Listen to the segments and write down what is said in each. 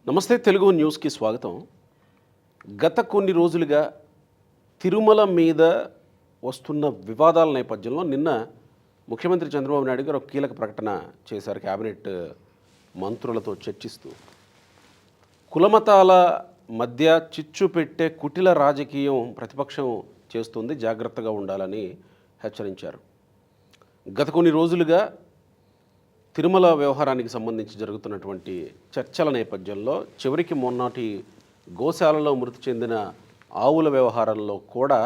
నమస్తే తెలుగు న్యూస్కి స్వాగతం. గత కొన్ని రోజులుగా తిరుమల మీద వస్తున్న వివాదాల నేపథ్యంలో నిన్న ముఖ్యమంత్రి చంద్రబాబు నాయుడు గారు ఒక కీలక ప్రకటన చేశారు. కేబినెట్ మంత్రులతో చర్చిస్తూ కులమతాల మధ్య చిచ్చు పెట్టే కుటిల రాజకీయం ప్రతిపక్షం చేస్తుంది, జాగ్రత్తగా ఉండాలని హెచ్చరించారు. గత కొన్ని రోజులుగా తిరుమల వ్యవహారానికి సంబంధించి జరుగుతున్నటువంటి చర్చల నేపథ్యంలో చివరికి మొన్నటి గోశాలలో మృతి చెందిన ఆవుల వ్యవహారంలో కూడా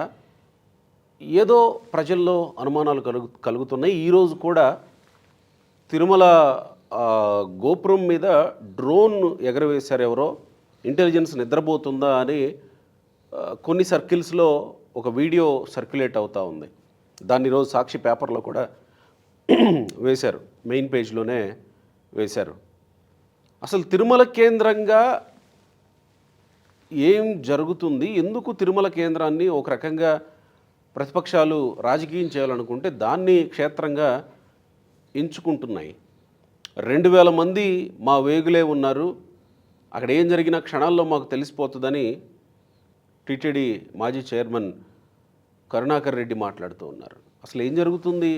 ఏదో ప్రజల్లో అనుమానాలు కలుగుతున్నాయి. ఈరోజు కూడా తిరుమల గోపురం మీద డ్రోన్ ఎగరవేశారు ఎవరో, ఇంటెలిజెన్స్ నిద్రపోతుందా అని కొన్ని సర్కిల్స్లో ఒక వీడియో సర్క్యులేట్ అవుతూ ఉంది. దాన్ని ఈరోజు సాక్షి పేపర్లో కూడా వేశారు, మెయిన్ పేజ్లోనే వేశారు. అసలు తిరుమల కేంద్రంగా ఏం జరుగుతుంది, ఎందుకు తిరుమల కేంద్రాన్ని ఒక రకంగా ప్రతిపక్షాలు రాజకీయం చేయాలనుకుంటే దాన్ని క్షేత్రంగా ఎంచుకుంటున్నాయి. 2000 మంది మా వేగులే ఉన్నారు, అక్కడ ఏం జరిగినా క్షణాల్లో మాకు తెలిసిపోతుందని టీటీడీ మాజీ చైర్మన్ కరుణాకర్ రెడ్డి మాట్లాడుతూ ఉన్నారు. అసలు ఏం జరుగుతుంది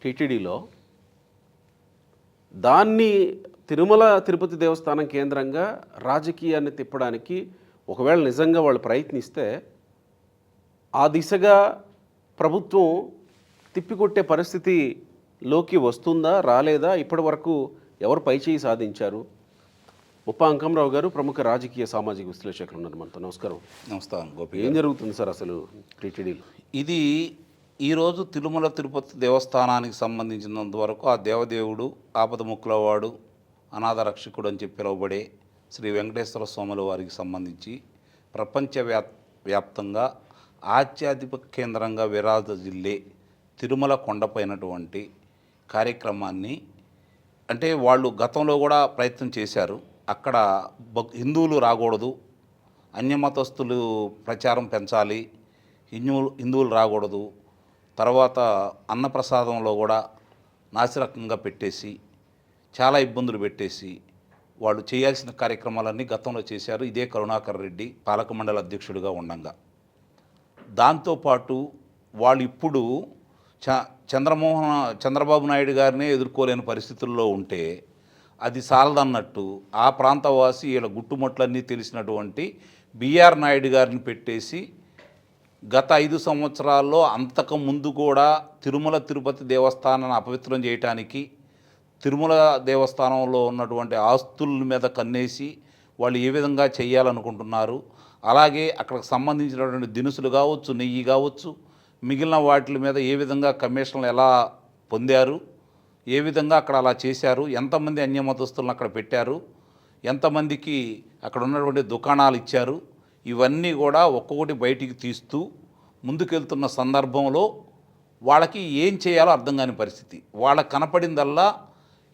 టీటీడీలో? దాన్ని తిరుమల తిరుపతి దేవస్థానం కేంద్రంగా రాజకీయాన్ని తిప్పడానికి ఒకవేళ నిజంగా వాళ్ళు ప్రయత్నిస్తే ఆ దిశగా ప్రభుత్వం తిప్పికొట్టే పరిస్థితిలోకి వస్తుందా, రాలేదా? ఇప్పటి వరకు ఎవరు పైచేయి సాధించారు? ముప్పా అంకమరావు గారు ప్రముఖ రాజకీయ సామాజిక విశ్లేషకులు ఉన్నారు మనతో. నమస్కారం. నమస్కారం గోపి. ఏం జరుగుతుంది సార్ అసలు టీటీడీలో? ఇది ఈరోజు తిరుమల తిరుపతి దేవస్థానానికి సంబంధించినంత వరకు ఆ దేవదేవుడు, ఆపద ముక్కులవాడు, అనాథ రక్షకుడు అని చెప్పి పిలువబడే శ్రీ వెంకటేశ్వర స్వాముల వారికి సంబంధించి ప్రపంచవ్యాప్తంగా ఆధ్యాత్మిక కేంద్రంగా విరాజిల్లే తిరుమల కొండపైనటువంటి కార్యక్రమాన్ని, అంటే వాళ్ళు గతంలో కూడా ప్రయత్నం చేశారు. అక్కడ హిందువులు రాకూడదు, అన్యమతస్థులు ప్రచారం పెంచాలి, హిందువులు రాకూడదు, తర్వాత అన్నప్రసాదంలో కూడా నాసిరకంగా పెట్టేసి చాలా ఇబ్బందులు పెట్టేసి వాళ్ళు చేయాల్సిన కార్యక్రమాలన్నీ గతంలో చేశారు. ఇదే కరుణాకర్ రెడ్డి పాలక మండలి అధ్యక్షుడిగా ఉండంగా. దాంతోపాటు వాళ్ళు ఇప్పుడు చంద్రబాబు నాయుడు గారినే ఎదుర్కోలేని పరిస్థితుల్లో ఉంటే అది సాలదన్నట్టు ఆ ప్రాంతవాసి వీళ్ళ గుట్టుముట్లన్నీ తెలిసినటువంటి బిఆర్ నాయుడు గారిని పెట్టేసి గత 5 సంవత్సరాల్లో అంతకు ముందు కూడా తిరుమల తిరుపతి దేవస్థానాన్ని అపవిత్రం చేయటానికి, తిరుమల దేవస్థానంలో ఉన్నటువంటి ఆస్తుల మీద కన్నేసి వాళ్ళు ఏ విధంగా చేయాలనుకుంటున్నారు, అలాగే అక్కడికి సంబంధించినటువంటి దినుసులు కావచ్చు, నెయ్యి కావచ్చు, మిగిలిన వాటి మీద ఏ విధంగా కమిషన్లు ఎలా పొందారు, ఏ విధంగా అక్కడ అలా చేశారు, ఎంతమంది అన్యమతస్తులను అక్కడ పెట్టారు, ఎంతమందికి అక్కడ ఉన్నటువంటి దుకాణాలు ఇచ్చారు, ఇవన్నీ కూడా ఒక్కొక్కటి బయటికి తీస్తూ ముందుకెళ్తున్న సందర్భంలో వాళ్ళకి ఏం చేయాలో అర్థం కాని పరిస్థితి. వాళ్ళకి కనపడిందల్లా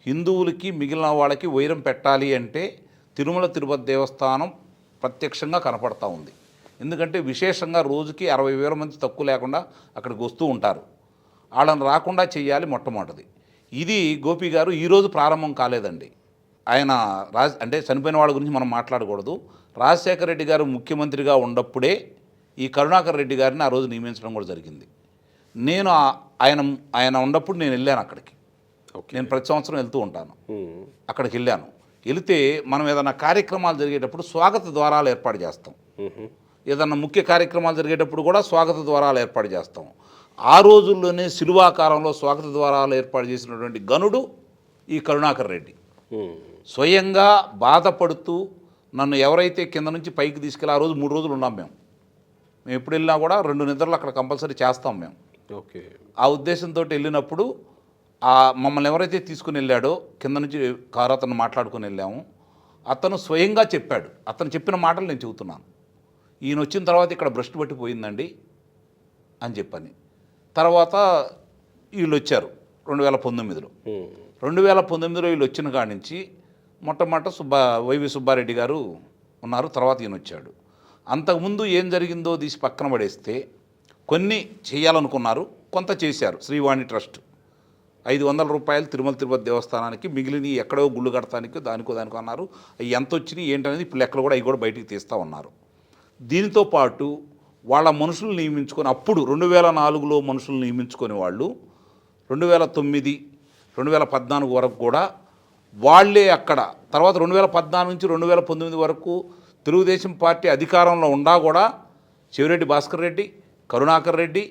హిందువులకి మిగిలిన వాళ్ళకి వైరం పెట్టాలి అంటే తిరుమల తిరుపతి దేవస్థానం ప్రత్యక్షంగా కనపడతా ఉంది. ఎందుకంటే విశేషంగా రోజుకి 60,000 మంది తక్కువ లేకుండా అక్కడికి వస్తూ ఉంటారు. వాళ్ళని రాకుండా చేయాలి మొట్టమొదటిది. ఇది గోపి గారు ఈరోజు ప్రారంభం కాలేదండి. ఆయన అంటే చనిపోయిన వాళ్ళ గురించి మనం మాట్లాడకూడదు. రాజశేఖర రెడ్డి గారు ముఖ్యమంత్రిగా ఉన్నప్పుడే ఈ కరుణాకర్ రెడ్డి గారిని ఆ రోజు నియమించడం కూడా జరిగింది. నేను ఆయన ఉన్నప్పుడు నేను వెళ్ళాను అక్కడికి. నేను ప్రతి సంవత్సరం వెళ్తూ ఉంటాను. అక్కడికి వెళ్తే మనం ఏదైనా కార్యక్రమాలు జరిగేటప్పుడు స్వాగత ద్వారాలు ఏర్పాటు చేస్తాం. ఏదన్నా ముఖ్య కార్యక్రమాలు జరిగేటప్పుడు కూడా స్వాగత ద్వారాలు ఏర్పాటు చేస్తాం. ఆ రోజుల్లోనే శిలువాకారంలో స్వాగత ద్వారాలు ఏర్పాటు చేసినటువంటి గనుడు ఈ కరుణాకర్ రెడ్డి. స్వయంగా బాధపడుతూ నన్ను ఎవరైతే కింద నుంచి పైకి తీసుకెళ్ళి, ఆ రోజు 3 రోజులు ఉన్నాం మేము ఎప్పుడు వెళ్ళినా కూడా 2 నిద్రలు అక్కడ కంపల్సరీ చేస్తాం మేము. ఓకే. ఆ ఉద్దేశంతో వెళ్ళినప్పుడు మమ్మల్ని ఎవరైతే తీసుకుని వెళ్ళాడో కింద నుంచి కారు అతను మాట్లాడుకుని వెళ్ళాము. అతను స్వయంగా చెప్పాడు. అతను చెప్పిన మాటలు నేను చెబుతున్నాను. ఈయన వచ్చిన తర్వాత ఇక్కడ భ్రష్టు పట్టిపోయిందండి అని చెప్పని. తర్వాత వీళ్ళు వచ్చారు 2019లో. 2019లో వీళ్ళు వచ్చిన కాడి నుంచి మొట్టమొదట వైవి సుబ్బారెడ్డి గారు ఉన్నారు. తర్వాత ఈయన వచ్చాడు. అంతకుముందు ఏం జరిగిందో తీసి పక్కన పడేస్తే కొన్ని చేయాలనుకున్నారు, కొంత చేశారు. శ్రీవాణి ట్రస్ట్ 500 రూపాయలు తిరుమల తిరుపతి దేవస్థానానికి, మిగిలిన ఎక్కడో గుళ్ళు కడతానికి దానికో అన్నారు. అవి ఎంత వచ్చినాయి ఏంటనేది ఇప్పుడు లెక్కలు కూడా అవి కూడా బయటికి తీస్తూ ఉన్నారు. దీనితో పాటు వాళ్ళ మనుషులు నియమించుకొని, అప్పుడు 2004లో మనుషులు నియమించుకొని వాళ్ళు 2009, 2014 వరకు కూడా వాళ్ళే అక్కడ, తర్వాత 2014 నుంచి 2019 వరకు తెలుగుదేశం పార్టీ అధికారంలో ఉండా కూడా చెవిరెడ్డి భాస్కర్ రెడ్డి, కరుణాకర్ రెడ్డి,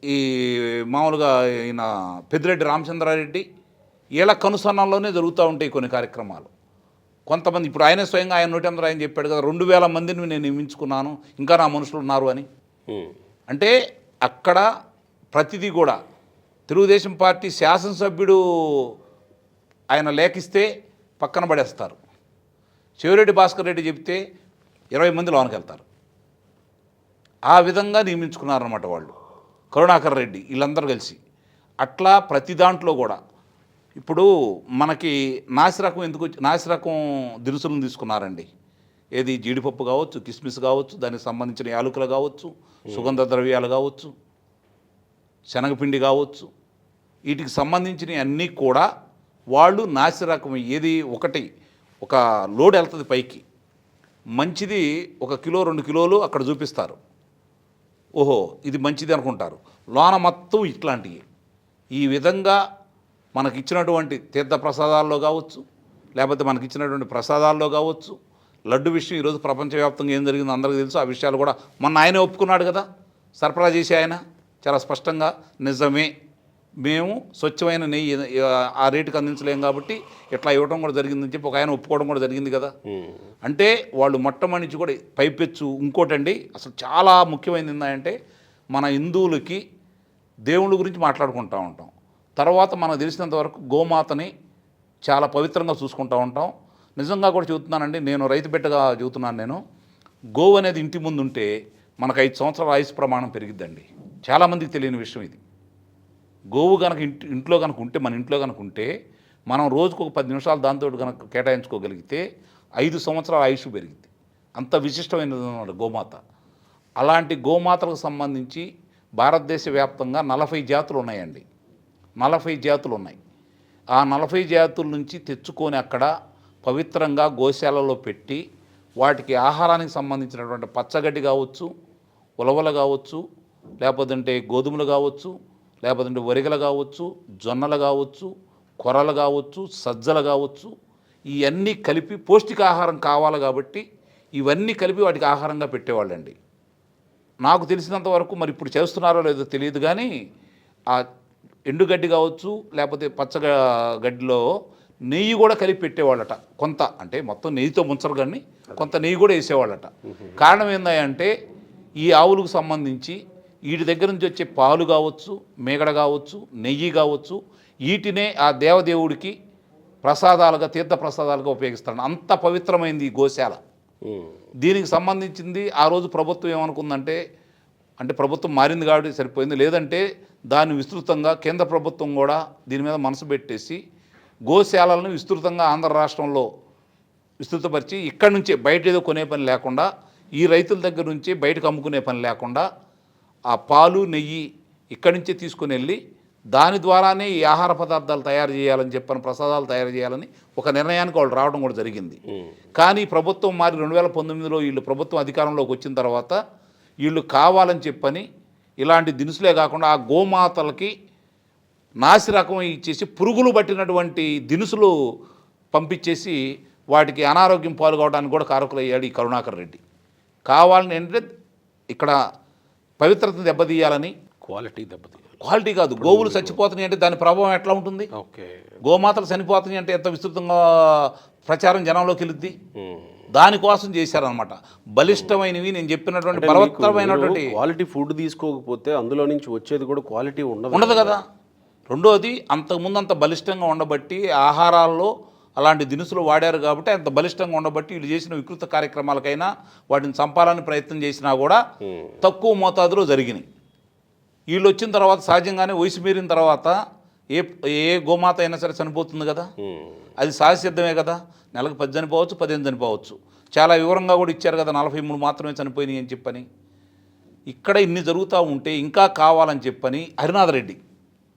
ఈ మామూలుగా ఈయన పెద్దిరెడ్డి రామచంద్రారెడ్డి, వీళ్ళ కనుసన్నల్లోనే జరుగుతూ ఉంటాయి కొన్ని కార్యక్రమాలు. కొంతమంది ఇప్పుడు ఆయనే స్వయంగా ఆయన నోటెందరూ ఆయన చెప్పాడు కదా, 2000 మందిని నేను నియమించుకున్నాను, ఇంకా నా మనుషులు ఉన్నారు అని. అంటే అక్కడ ప్రతిదీ కూడా తెలుగుదేశం పార్టీ శాసనసభ్యుడు ఆయన లేఖిస్తే పక్కన పడేస్తారు, చెవిరెడ్డి భాస్కర్ రెడ్డి చెప్తే 20 మంది లోనికి వెళ్తారు. ఆ విధంగా నియమించుకున్నారన్నమాట వాళ్ళు, కరుణాకర్ రెడ్డి వీళ్ళందరూ కలిసి. అట్లా ప్రతి దాంట్లో కూడా ఇప్పుడు మనకి నాసిరకం దినుసులను తీసుకున్నారండి. ఏది జీడిపప్పు కావచ్చు, కిస్మిస్ కావచ్చు, దానికి సంబంధించిన యాలకులు కావచ్చు, సుగంధ ద్రవ్యాలు కావచ్చు, శనగపిండి కావచ్చు, వీటికి సంబంధించినవి అన్నీ కూడా వాళ్ళు నాసిరకం ఏది ఒక లోడ్ వెళ్తుంది పైకి, మంచిది 1 కిలో 2 కిలోలు అక్కడ చూపిస్తారు. ఓహో ఇది మంచిది అనుకుంటారు, లోన మొత్తం ఇట్లాంటివి. ఈ విధంగా మనకిచ్చినటువంటి తీర్థ ప్రసాదాల్లో కావచ్చు, లేకపోతే మనకిచ్చినటువంటి ప్రసాదాల్లో కావచ్చు, లడ్డు విషయం ఈరోజు ప్రపంచవ్యాప్తంగా ఏం జరిగిందో అందరికీ తెలుసు. ఆ విషయాలు కూడా మొన్న ఆయనే ఒప్పుకున్నాడు కదా, సరఫరా చేసి ఆయన చాలా స్పష్టంగా, నిజమే మేము స్వచ్ఛమైన నెయ్యి ఆ రేటుకి అందించలేం కాబట్టి ఇట్లా ఇవ్వడం కూడా జరిగిందని చెప్పి ఒక ఆయన ఒప్పుకోవడం కూడా జరిగింది కదా. అంటే వాళ్ళు మొట్టమొదటి కూడా పైపెచ్చు. ఇంకోటండి అసలు చాలా ముఖ్యమైనది ఏంటంటే, మన హిందువులకి దేవుళ్ళ గురించి మాట్లాడుకుంటూ ఉంటాం, తర్వాత మనకు తెలిసినంత వరకు గోమాతని చాలా పవిత్రంగా చూసుకుంటూ ఉంటాం. నిజంగా కూడా చెబుతున్నానండి, నేను రైతు బిడ్డగా చెబుతున్నాను, నేను గోవు అనేది ఇంటి ముందు ఉంటే మనకు 5 సంవత్సరాల ఆయుష్ ప్రమాణం పెరిగిద్దండి. చాలామందికి తెలియని విషయం ఇది. గోవు కనుక ఇంట్లో కనుక ఉంటే, మన ఇంట్లో కనుక ఉంటే, మనం రోజుకు ఒక 10 నిమిషాలు దాంతో కనుక కేటాయించుకోగలిగితే 5 సంవత్సరాల ఆయుష్ పెరిగింది. అంత విశిష్టమైనది గోమాత. అలాంటి గోమాతలకు సంబంధించి భారతదేశ వ్యాప్తంగా 40 జాతులు ఉన్నాయండి. 40 జాతులు ఉన్నాయి. ఆ 40 జాతుల నుంచి తెచ్చుకొని అక్కడ పవిత్రంగా గోశాలలో పెట్టి, వాటికి ఆహారానికి సంబంధించినటువంటి పచ్చగడ్డి కావచ్చు, ఉలవలు కావచ్చు, లేకపోతే గోధుమలు కావచ్చు, లేకపోతే వరిగలు కావచ్చు, జొన్నలు కావచ్చు, కొర్రలు కావచ్చు, సజ్జలు కావచ్చు, ఇవన్నీ కలిపి పౌష్టికాహారం కావాలి కాబట్టి ఇవన్నీ కలిపి వాటికి ఆహారంగా పెట్టేవాళ్ళండి. నాకు తెలిసినంత వరకు, మరి ఇప్పుడు చేస్తున్నారో లేదో తెలియదు కానీ, ఆ ఎండుగడ్డి కావచ్చు లేకపోతే పచ్చగడ్డిలో నెయ్యి కూడా కలిపి పెట్టేవాళ్ళట కొంత. అంటే మొత్తం నెయ్యితో ముంచరు కానీ కొంత నెయ్యి కూడా వేసేవాళ్ళట. కారణం ఏందంటే, ఈ ఆవులకు సంబంధించి వీటి దగ్గర నుంచి వచ్చే పాలు కావచ్చు, మేగడ కావచ్చు, నెయ్యి కావచ్చు, వీటినే ఆ దేవదేవుడికి ప్రసాదాలుగా, తీర్థ ప్రసాదాలుగా ఉపయోగిస్తాడు. అంత పవిత్రమైంది ఈ గోశాల. దీనికి సంబంధించింది ఆ రోజు ప్రభుత్వం ఏమనుకుందంటే, అంటే ప్రభుత్వం మారింది కాబట్టి సరిపోయింది, లేదంటే దాన్ని విస్తృతంగా కేంద్ర ప్రభుత్వం కూడా దీని మీద మనసు పెట్టేసి గోశాలను విస్తృతంగా ఆంధ్ర రాష్ట్రంలో విస్తృతపరిచి, ఇక్కడి నుంచే బయట ఏదో కొనే పని లేకుండా, ఈ రైతుల దగ్గర నుంచి బయటకు అమ్ముకునే పని లేకుండా, ఆ పాలు నెయ్యి ఇక్కడి నుంచే తీసుకుని వెళ్ళి దాని ద్వారానే ఈ ఆహార పదార్థాలు తయారు చేయాలని చెప్పని, ప్రసాదాలు తయారు చేయాలని ఒక నిర్ణయానికి వాళ్ళు రావడం కూడా జరిగింది. కానీ ప్రభుత్వం మారి 2019లో వీళ్ళు ప్రభుత్వం అధికారంలోకి వచ్చిన తర్వాత వీళ్ళు కావాలని చెప్పని ఇలాంటి దినుసులే కాకుండా ఆ గోమాతలకి నాసి రకం ఇచ్చేసి పురుగులు పట్టినటువంటి దినుసులు పంపించేసి వాటికి అనారోగ్యం పాల్గొవడానికి కూడా కారకులయ్యాడు ఈ కరుణాకర్ రెడ్డి. కావాలని ఏంటంటే ఇక్కడ పవిత్రతను దెబ్బతీయాలని, క్వాలిటీ కాదు, గోవులు చచ్చిపోతున్నాయి అంటే దాని ప్రభావం ఎట్లా ఉంటుంది, గోమాతలు చనిపోతున్నాయి అంటే ఎంత విస్తృతంగా ప్రచారం జనంలోకి వెళుద్ది, దానికోసం చేశారనమాట. బలిష్టమైనవి నేను చెప్పినటువంటి బలవత్తరమైనటువంటి క్వాలిటీ ఫుడ్ తీసుకోకపోతే అందులో నుంచి వచ్చేది కూడా క్వాలిటీ ఉండదు కదా. రెండోది, అంతకుముందు అంత బలిష్టంగా ఉండబట్టి ఆహారాల్లో అలాంటి దినుసులు వాడారు కాబట్టి అంత బలిష్టంగా ఉండబట్టి వీళ్ళు చేసిన వికృత కార్యక్రమాలకైనా వాటిని చంపాలని ప్రయత్నం చేసినా కూడా తక్కువ మోతాదులో జరిగినాయి. వీళ్ళు వచ్చిన తర్వాత సహజంగానే వయసు మీరిన తర్వాత ఏ గోమాత అయినా సరే చనిపోతుంది కదా, అది సహజసిద్ధమే కదా. నెలకు 10 చనిపోవచ్చు, 15 చనిపోవచ్చు. చాలా వివరంగా కూడా ఇచ్చారు కదా, 43 మాత్రమే చనిపోయినాయి అని చెప్పని. ఇక్కడ ఇన్ని జరుగుతూ ఉంటే ఇంకా కావాలని చెప్పని హరినాథ్ రెడ్డి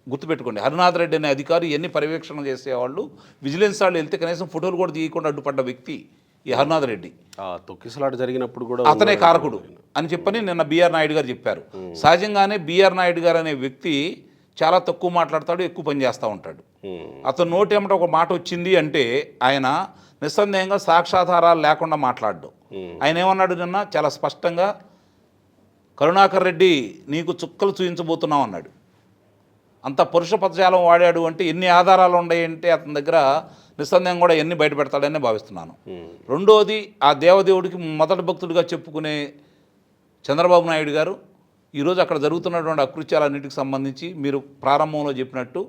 గుర్తుపెట్టుకోండి. హరినాథ్ రెడ్డి అనే అధికారి ఎన్ని పర్యవేక్షణ చేసేవాళ్ళు, విజిలెన్స్ వాళ్ళు వెళ్తే కనీసం ఫోటోలు కూడా తీయకుండా అడ్డుపడ్డ వ్యక్తి ఈ హరినాథ్ రెడ్డి. తొక్కిసలాట జరిగినప్పుడు కూడా అతనే కారకుడు అని చెప్పని నిన్న బిఆర్ నాయుడు గారు చెప్పారు. సహజంగానే బిఆర్ నాయుడు గారు అనే వ్యక్తి చాలా తక్కువ మాట్లాడతాడు, ఎక్కువ పని చేస్తూ ఉంటాడు. అతను నోటి ఏమిటో ఒక మాట వచ్చింది అంటే ఆయన నిస్సందేహంగా సాక్ష్యాధారాలు లేకుండా మాట్లాడడం. ఆయన ఏమన్నాడు నిన్న చాలా స్పష్టంగా, కరుణాకర్ రెడ్డి నీకు చుక్కలు చూపించబోతున్నావు అన్నాడు. అంత పురుష పదజాలం వాడాడు అంటే ఎన్ని ఆధారాలు ఉన్నాయంటే అతని దగ్గర నిస్సందేహం కూడా ఎన్ని బయట పెడతాడని భావిస్తున్నాను. రెండోది, ఆ దేవదేవుడికి మొదటి భక్తుడిగా చెప్పుకునే చంద్రబాబు నాయుడు గారు ఈరోజు అక్కడ జరుగుతున్నటువంటి అకృత్యాలన్నిటికి సంబంధించి మీరు ప్రారంభంలో చెప్పినట్టు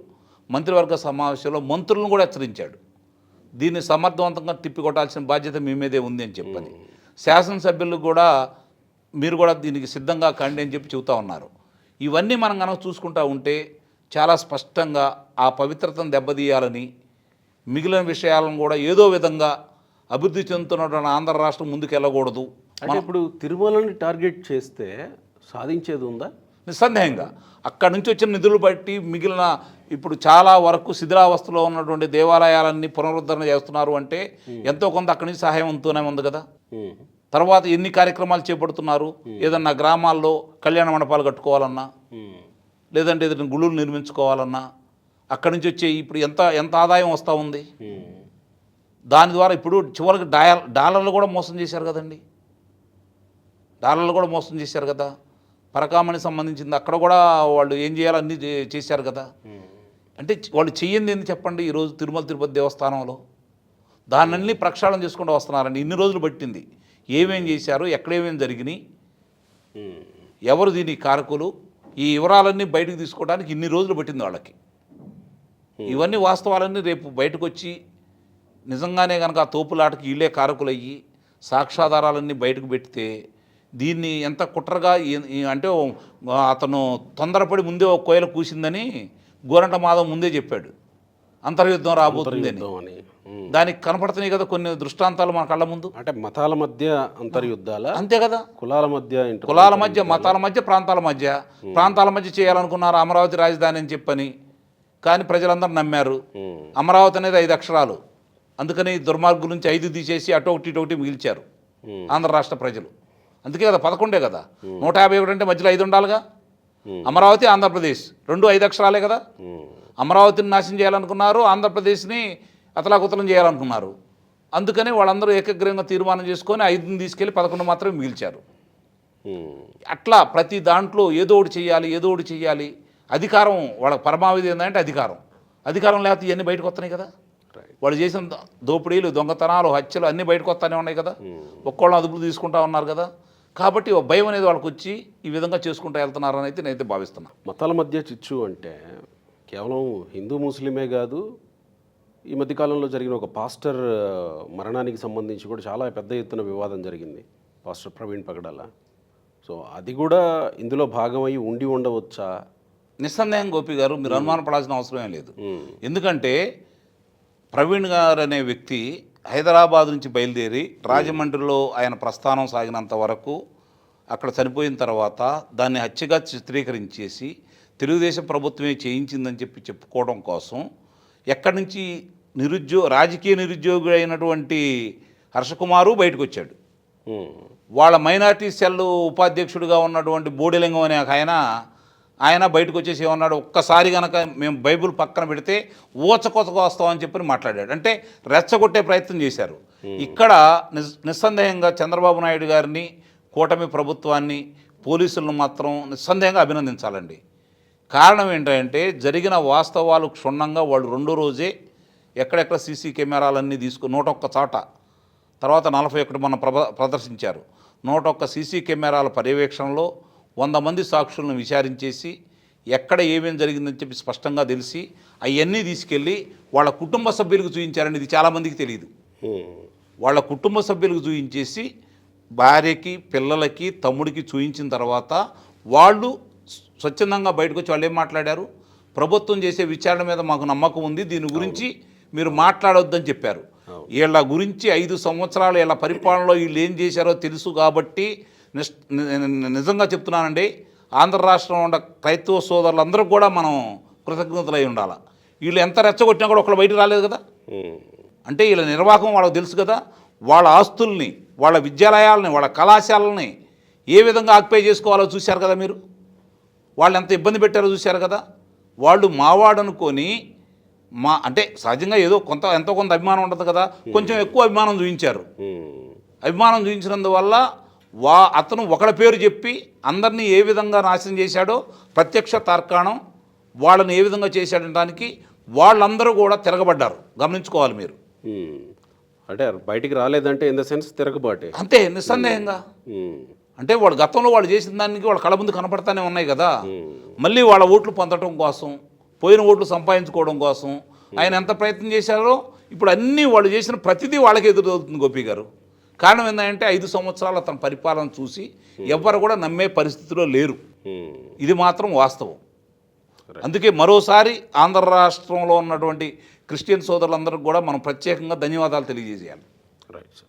మంత్రివర్గ సమావేశంలో మంత్రులను కూడా హెచ్చరించాడు. దీన్ని సమర్థవంతంగా తిప్పికొట్టాల్సిన బాధ్యత మీ మీదే ఉంది అని చెప్పని, శాసనసభ్యులు కూడా మీరు కూడా దీనికి సిద్ధంగా కండి అని చెప్పి చెబుతూ ఉన్నారు. ఇవన్నీ మనం కనుక చూసుకుంటూ ఉంటే చాలా స్పష్టంగా ఆ పవిత్రతను దెబ్బతీయాలని, మిగిలిన విషయాలను కూడా ఏదో విధంగా అభివృద్ధి చెందుతున్నటువంటి ఆంధ్ర రాష్ట్రం ముందుకు వెళ్ళకూడదు. అంటే ఇప్పుడు తిరుమలని టార్గెట్ చేస్తే సాధించేది ఉందా? నిస్సందేహంగా అక్కడి నుంచి వచ్చిన నిధులు బట్టి మిగిలిన ఇప్పుడు చాలా వరకు శిథిలావస్థలో ఉన్నటువంటి దేవాలయాలన్నీ పునరుద్ధరణ చేస్తున్నారు అంటే ఎంతో కొంత అక్కడి నుంచి సహాయం ఉంటూనే ఉంది కదా. తర్వాత ఎన్ని కార్యక్రమాలు చేపడుతున్నారు, ఏదన్నా గ్రామాల్లో కళ్యాణ మండపాలు కట్టుకోవాలన్నా, లేదంటే ఏదైనా గుళ్ళు నిర్మించుకోవాలన్నా అక్కడి నుంచి వచ్చే ఇప్పుడు ఎంత ఆదాయం వస్తూ ఉంది. దాని ద్వారా ఇప్పుడు చివరికి డాలర్లు కూడా మోసం చేశారు కదండి, డాలర్లు కూడా మోసం చేశారు కదా. పరకామణి సంబంధించింది అక్కడ కూడా వాళ్ళు ఏం చేయాలో అన్నీ చేశారు కదా. అంటే వాళ్ళు చెయ్యింది ఏంది చెప్పండి. ఈరోజు తిరుమల తిరుపతి దేవస్థానంలో దాన్ని ప్రక్షాళన చేసుకుంటూ వస్తున్నారండి. ఇన్ని రోజులు పట్టింది. ఏమేం చేశారు, ఎక్కడేమేం జరిగినాయి, ఎవరు దీని కారకులు, ఈ వివరాలన్నీ బయటకు తీసుకోవడానికి ఇన్ని రోజులు పట్టింది వాళ్ళకి. ఇవన్నీ వాస్తవాలన్నీ రేపు బయటకు వచ్చి నిజంగానే కనుక ఆ తోపులాటకి వీళ్ళే కారకులయ్యి సాక్ష్యాధారాలన్నీ బయటకు పెడితే దీన్ని ఎంత కుట్రగా అంటే అతను తొందరపడి ముందే ఒక కోయల కూసిందని గోరంట మాధవ్ ముందే చెప్పాడు, అంతర్యుద్ధం రాబోతుంది అని. దానికి కనపడుతున్నాయి కదా కొన్ని దృష్టాంతాలు మన కళ్ళ ముందు. అంటే మతాల మధ్య అంతర్యుద్ధాల, అంతే కదా, కులాల మధ్య మతాల మధ్య ప్రాంతాల మధ్య చేయాలనుకున్నారు అమరావతి రాజధాని అని చెప్పని. కానీ ప్రజలందరూ నమ్మారు. అమరావతి అనేది 5 అక్షరాలు, అందుకని దుర్మార్గుల నుంచి 5 తీసేసి అటొకటి మిగిల్చారు ఆంధ్ర రాష్ట్ర ప్రజలు. అందుకే కదా 11 కదా, 151 అంటే మధ్యలో 5 ఉండాలిగా. అమరావతి ఆంధ్రప్రదేశ్ 2 5 అక్షరాలే కదా. అమరావతిని నాశనం చేయాలనుకున్నారు, ఆంధ్రప్రదేశ్ని అతలాకుతలం చేయాలనుకున్నారు. అందుకని వాళ్ళందరూ ఏకగ్రీవంగా తీర్మానం చేసుకొని 5ని తీసుకెళ్ళి 11 మాత్రమే మిగిల్చారు. అట్లా ప్రతి దాంట్లో ఏదో ఒకటి చెయ్యాలి. అధికారం వాళ్ళ పరమావధి ఏంటంటే అధికారం లేకపోతే ఇవన్నీ బయటకు వస్తున్నాయి కదా. వాళ్ళు చేసిన దోపిడీలు, దొంగతనాలు, హత్యలు అన్నీ బయటకు వస్తూనే ఉన్నాయి కదా. ఒక్కోళ్ళని అదుపులు తీసుకుంటా ఉన్నారు కదా. కాబట్టి ఒక భయం అనేది వాళ్ళకి వచ్చి ఈ విధంగా చేసుకుంటూ వెళ్తున్నారని అయితే నేనైతే భావిస్తున్నాను. మతాల మధ్య చిచ్చు అంటే కేవలం హిందూ ముస్లిమే కాదు, ఈ మధ్యకాలంలో జరిగిన ఒక పాస్టర్ మరణానికి సంబంధించి కూడా చాలా పెద్ద ఎత్తున వివాదం జరిగింది, పాస్టర్ ప్రవీణ్ పగడాల. సో అది కూడా ఇందులో భాగమై ఉండి ఉండవచ్చా? నిస్సందేహం గోపి గారు, మీరు అనుమానపడాల్సిన అవసరమే లేదు. ఎందుకంటే ప్రవీణ్ గారు అనే వ్యక్తి హైదరాబాద్ నుంచి బయలుదేరి రాజమండ్రిలో ఆయన ప్రస్థానం సాగినంత వరకు అక్కడ చనిపోయిన తర్వాత దాన్ని హత్యగా చిత్రీకరించేసి తెలుగుదేశం ప్రభుత్వమే చేయించిందని చెప్పుకోవడం కోసం ఎక్కడి నుంచి రాజకీయ నిరుద్యోగి అయినటువంటి హర్షకుమారు బయటకు వచ్చాడు. వాళ్ళ మైనార్టీ సెల్ ఉపాధ్యక్షుడిగా ఉన్నటువంటి బోడిలింగం అనే ఆయన బయటకు వచ్చేసి ఏమన్నాడు, ఒక్కసారి కనుక మేము బైబుల్ పక్కన పెడితే ఊచకొతకు వస్తామని చెప్పి మాట్లాడాడు. అంటే రెచ్చగొట్టే ప్రయత్నం చేశారు. ఇక్కడ నిస్సందేహంగా చంద్రబాబు నాయుడు గారిని, కూటమి ప్రభుత్వాన్ని, పోలీసులను మాత్రం నిస్సందేహంగా అభినందించాలండి. కారణం ఏంటంటే జరిగిన వాస్తవాలు క్షుణ్ణంగా వాళ్ళు 2వ రోజే ఎక్కడెక్కడ సీసీ కెమెరాలన్నీ తీసుకుని 101 చోట, తర్వాత 41 మనం ప్రదర్శించారు. 101 సీసీ కెమెరాల పర్యవేక్షణలో 100 మంది సాక్షులను విచారించేసి ఎక్కడ ఏమేమి జరిగిందని చెప్పి స్పష్టంగా తెలిసి అవన్నీ తీసుకెళ్ళి వాళ్ళ కుటుంబ సభ్యులకు చూపించారండి. ఇది చాలామందికి తెలియదు. వాళ్ళ కుటుంబ సభ్యులకు చూపించేసి భార్యకి, పిల్లలకి, తమ్ముడికి చూపించిన తర్వాత వాళ్ళు స్వచ్ఛందంగా బయటకు వచ్చి వాళ్ళు ఏం మాట్లాడారు, ప్రభుత్వం చేసే విచారణ మీద మాకు నమ్మకం ఉంది, దీని గురించి మీరు మాట్లాడొద్దని చెప్పారు. వీళ్ళ గురించి 5 సంవత్సరాలు వీళ్ళ పరిపాలనలో వీళ్ళు ఏం చేశారో తెలుసు కాబట్టి నిజంగా చెప్తున్నానండి, ఆంధ్ర రాష్ట్రంలో ఉన్న క్రైస్తవ సోదరులందరూ కూడా మనం కృతజ్ఞతలై ఉండాలి. వీళ్ళు ఎంత రెచ్చగొట్టినా కూడా ఒకళ్ళు బయటకు రాలేదు కదా. అంటే వీళ్ళ నిర్వాహకం వాళ్ళకి తెలుసు కదా. వాళ్ళ ఆస్తుల్ని, వాళ్ళ విద్యాలయాలని, వాళ్ళ కళాశాలని ఏ విధంగా ఆక్యుపై చేసుకోవాలో చూశారు కదా మీరు. వాళ్ళు ఎంత ఇబ్బంది పెట్టారో చూశారు కదా. వాళ్ళు మావాడనుకొని అంటే సహజంగా ఏదో ఎంతో కొంత అభిమానం ఉంటుంది కదా, కొంచెం ఎక్కువ అభిమానం చూపించారు. అభిమానం చూపించినందువల్ల అతను ఒకళ్ళ పేరు చెప్పి అందరినీ ఏ విధంగా నాశనం చేశాడో ప్రత్యక్ష తార్కాణం, వాళ్ళని ఏ విధంగా చేశాడనడానికి వాళ్ళందరూ కూడా తిరగబడ్డారు. గమనించుకోవాలి మీరు. అంటే బయటికి రాలేదంటే ఇన్ ద సెన్స్ తిరగబాటే అంతే, నిస్సందేహంగా. అంటే వాళ్ళు గతంలో వాళ్ళు చేసిన దానికి వాళ్ళ కళ్ళ ముందు కనపడతానే ఉన్నాయి కదా. మళ్ళీ వాళ్ళ ఓట్లు పొందడం కోసం, పోయిన ఓట్లు సంపాదించుకోవడం కోసం ఆయన ఎంత ప్రయత్నం చేశారో ఇప్పుడు అన్నీ వాళ్ళు చేసిన ప్రతిదీ వాళ్ళకి ఎదురవుతుంది గోపి గారు. కారణం ఏంటంటే 5 సంవత్సరాలు అతని పరిపాలన చూసి ఎవ్వరు కూడా నమ్మే పరిస్థితిలో లేరు. ఇది మాత్రం వాస్తవం. అందుకే మరోసారి ఆంధ్ర రాష్ట్రంలో ఉన్నటువంటి క్రిస్టియన్ సోదరులందరికీ కూడా మనం ప్రత్యేకంగా ధన్యవాదాలు తెలియజేయాలి. రైట్.